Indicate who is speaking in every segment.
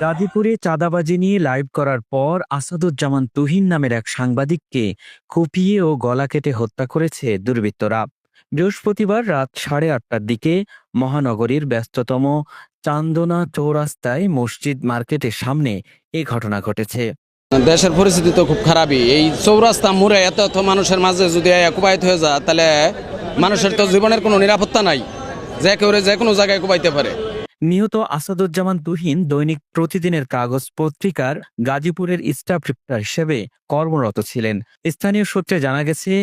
Speaker 1: গাজীপুরে চাঁদাবাজি নিয়ে লাইভ করার পর আসাদুজ্জামান তুহিন নামের এক সাংবাদিককে কুপিয়ে ও গলা কেটে হত্যা করেছে দুর্বৃত্তরা। বৃহস্পতিবার রাত 8:30টার দিকে মহানগরীর ব্যস্ততম চান্দনা চৌরাস্তায় মসজিদ মার্কেটের সামনে এ ঘটনা ঘটেছে।
Speaker 2: দেশের পরিস্থিতি তো খুব খারাপই। এই চৌরাস্তা মোড়ে এত মানুষের মাঝে যদি কুপাইত হয়ে যায়, তাহলে মানুষের তো জীবনের কোনো নিরাপত্তা নাই, যে কেউ যে কোনো জায়গায় কুপাইতে পারে।
Speaker 1: নিহত আসাদুজ্জামান তুহিন দৈনিক প্রতিদিনের কাগজ পত্রিকার গাজীপুরের স্টাফ রিপোর্টার হিসেবে কর্মরত ছিলেন। স্থানীয় সূত্রে জানা গেছে,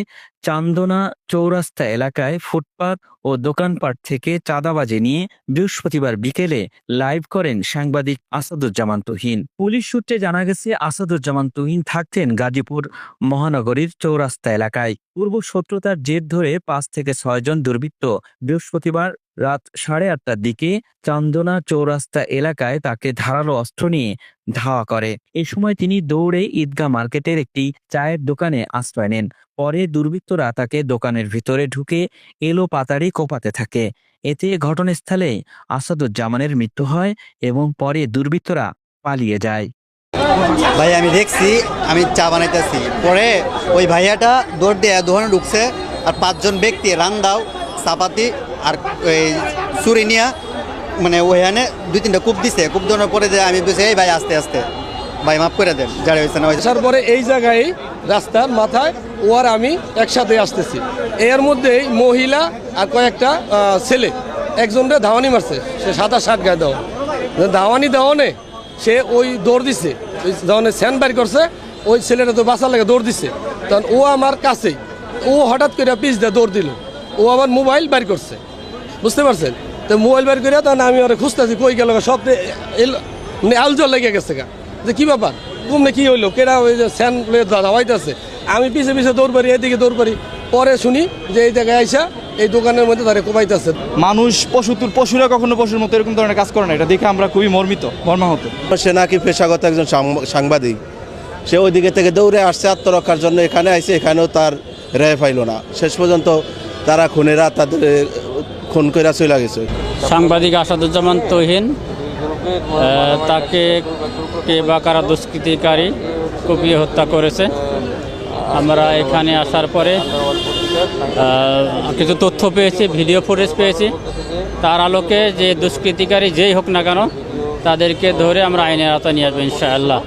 Speaker 1: চান্দনা চৌরাস্তা এলাকায় ফুটপাত ও দোকানপাট থেকে চাঁদাবাজি নিয়ে বৃহস্পতিবার বিকেলে লাইভ করেন সাংবাদিক আসাদুজ্জামান তুহিন। পুলিশ সূত্রে জানা গেছে, আসাদুজ্জামান তুহিন থাকতেন গাজীপুর মহানগরীর চৌরাস্তা এলাকায়। পূর্ব শত্রুতার জের ধরে 5 থেকে 6 জন দুর্বৃত্ত বৃহস্পতিবার রাত 8:30টার দিকে চান্দনা চৌরাস্তা এলাকায় তাকে ধারালো অস্ত্র নিয়ে ধাওয়া করে। এ সময় তিনি দৌড়ে ঈদগাহ মার্কেটের একটি চায়ের দোকানে আশ্রয় নেন। পরে দুর্বৃত্তরা তাকে দোকানের ভিতরে ঢুকে এলো পাতাড়ি কোপাতে থাকে। এতে ঘটনাস্থলে আসাদুজ্জামানের মৃত্যু হয় এবং পরে দুর্বৃত্তরা পালিয়ে যায়।
Speaker 3: ভাই আমি দেখছি, আমি চা বানাইতেছি, পরে ওই ভাইয়াটা দৌড় দিয়ে দোকানে ঢুকছে, আর 5 জন ব্যক্তি রান্দাও চাপাতি আর ওই চুরি নিয়া মানে ওইখানে 2-3টা কূপ দিছে। কূপ দেওয়ার পরে যে আমি বলছি, এই ভাই আস্তে আস্তে ভাই মাফ করে দেন, যারা হয়েছে না হয়েছে।
Speaker 4: তারপরে এই জায়গায় রাস্তার মাথায় ও আর আমি একসাথে আসতেছি, এর মধ্যেই মহিলা আর কয়েকটা ছেলে একজনটা ধাওয়ানি মারছে। সে 7-8 গায়ে ধাওয়ানি দেওয়ানে সে ওই দৌড় দিছে, ওই ধরনের স্যান্ড বাইর করছে। ওই ছেলেটা তো বাঁচার লাগে দৌড় দিছে, তখন ও আমার কাছেই, ও হঠাৎ করে পিছ দিয়ে দৌড় দিল। ও আবার মোবাইল বাইর করছে, বুঝতে পারছেন? তো মোবাইল বাইর করে তখন আমি ওরা খুঁজতেছি, কই গেল সব আলজল লেগে গেছে গা, যে কী ব্যাপার, ঘুমনে কী হইলো, কেরা ওই যে স্যান দাওয়াইতেছে। আমি পিছে পিছে দৌড় পারি, এদিকে দৌড় পারি। পরে শুনি যে এই জায়গায় আইসা এই দোকানের মধ্যে তারা কোপাইতেছে।
Speaker 5: মানুষ পশুরা কখনো পশুর মতো এরকম ধরনের কাজ করে না, এটা দেখে আমরা খুবই মর্মাহত।
Speaker 6: সে নাকি পেশাগত একজন সাংবাদিক, সে ওই দিকে থেকে দৌড়ে আসছে আত্মরক্ষার জন্য, এখানে আইসে, এখানেও তার রেহাই পাইল না। শেষ পর্যন্ত তারা খুনেরা তাদের খুন করে চলে গেছে।
Speaker 7: সাংবাদিক আসাদুজ্জামান তুহিন, তাকে কে বা কারা দুষ্কৃতিকারী কুপিয়ে হত্যা করেছে। আমরা এখানে আসার পরে কিছু তথ্য পেয়েছি, ভিডিও ফুটেজ পেয়েছি। তার আলোকে যে দুষ্কৃতিকারী যেই হোক না কেন, তাদেরকে ধরে আমরা আইনের আওতায় নিয়ে আসবো ইনশাআল্লাহ।